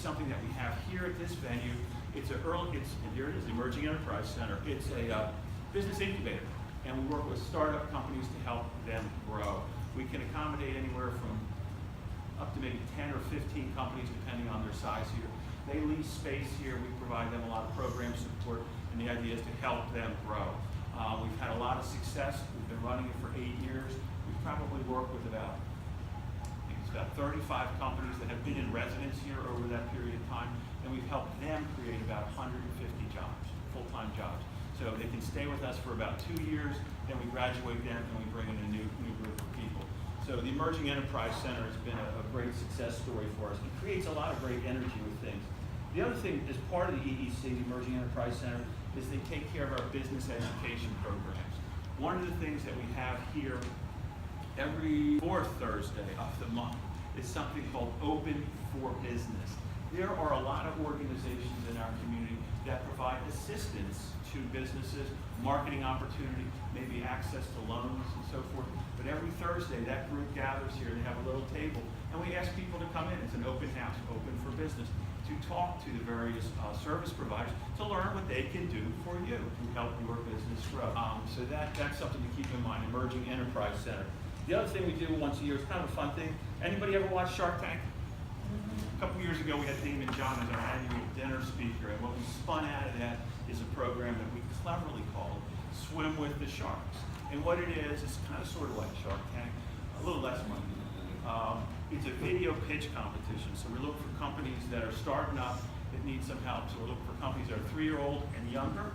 something that we have here at this venue. It's here it is, the Emerging Enterprise Center. It's a business incubator, and we work with startup companies to help them grow. We can accommodate anywhere from up to maybe 10 or 15 companies, depending on their size here. They lease space here. We provide them a lot of program support, and the idea is to help them grow. We've had a lot of success. We've been running it for 8 years. We've probably worked with about 35 companies that have been in residence here over that period of time, and we've helped them create about 150 jobs, full-time jobs. So they can stay with us for about 2 years, then we graduate them, and we bring in a new group of people. So the Emerging Enterprise Center has been a great success story for us. It creates a lot of great energy with things. The other thing, as part of the EEC, the Emerging Enterprise Center, is they take care of our business education programs. One of the things that we have here every fourth Thursday of the month is something called Open for Business. There are a lot of organizations in our community that provide assistance to businesses, marketing opportunity, maybe access to loans and so forth. But every Thursday, that group gathers here. They have a little table, and we ask people to come in. It's an open house, open for business, to talk to the various service providers to learn what they can do for you to help your business grow. So that's something to keep in mind, Emerging Enterprise Center. The other thing we do once a year is kind of a fun thing. Anybody ever watch Shark Tank? A couple years ago, we had Damon John as our annual dinner speaker, and what we spun out of that is a program that we cleverly called Swim with the Sharks. And what it is, it's kind of sort of like Shark Tank, a little less money. It's a video pitch competition. So we look for companies that are starting up that need some help. So we look for companies that are 3-year-old and younger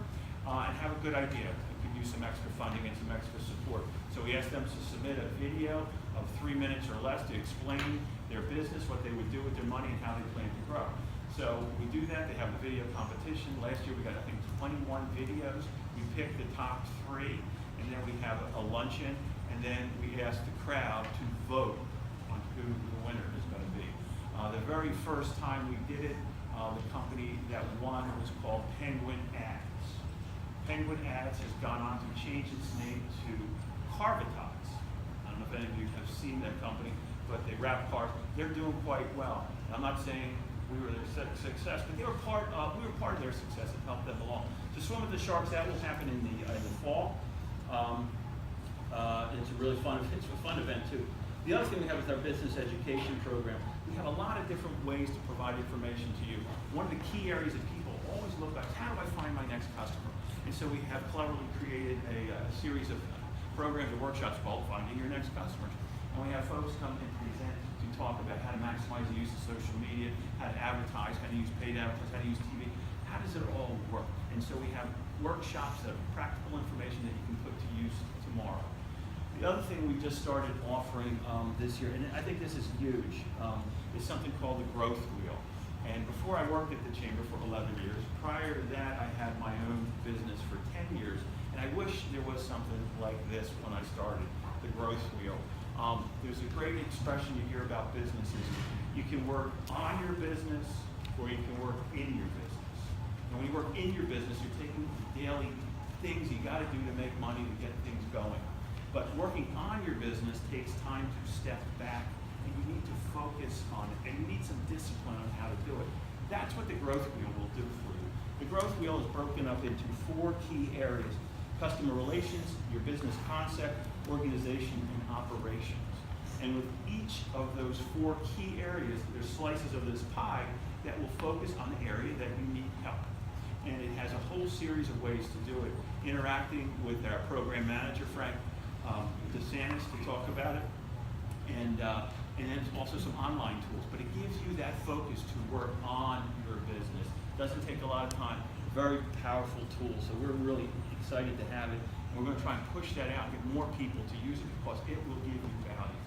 and have a good idea. They could use some extra funding and some extra support. So we ask them to submit a video of 3 minutes or less to explain their business, what they would do with their money, and how they plan to grow. So we do that. They have a video competition. Last year we got, I think, 21 videos. We picked the top 3, and then we have a luncheon, and then we ask the crowd to vote on who the winner is going to be. The very first time we did it, the company that won was called Penguin Ads. Penguin Ads has gone on to change its name to Carvitas. I don't know if any of you have seen that company, but they wrap cars. They're doing quite well. I'm not saying we were their success, but we were part of their success and helped them along. To Swim with the Sharks, that will happen in the fall. It's a really fun event too. The other thing we have with our business education program, we have a lot of different ways to provide information to you. One of the key areas that people always look at is, how do I find my next customer? And so we have cleverly created a series of programs and workshops called Finding Your Next Customers. And we have folks come and present to talk about how to maximize the use of social media, how to advertise, how to use paid advertising, how to use TV. How does it all work? And so we have workshops that are practical information that you can put to use tomorrow. The other thing we just started offering this year, and I think this is huge, is something called the Growth Wheel. And before I worked at the Chamber for 11 years, prior to that I had my own business for 10 years, and I wish there was something like this when I started, the Growth Wheel. There's a great expression you hear about businesses. You can work on your business, or you can work in your business. And when you work in your business, you're taking daily things you got to do to make money to get things going. But working on your business takes time to step back, and you need to focus on it, and you need some discipline on how to do it. That's what the Growth Wheel will do for you. The Growth Wheel is broken up into 4 key areas: customer relations, your business concept, organization, and operations. And with each of those 4 key areas, there's slices of this pie that will focus on the area that you need help. And it has a whole series of ways to do it. Interacting with our program manager, Frank DeSantis, to talk about it. And then also some online tools. But it gives you that focus to work on your business. Doesn't take a lot of time. Very powerful tool. So we're really excited to have it. And we're going to try and push that out, get more people to use it, because it will give you value.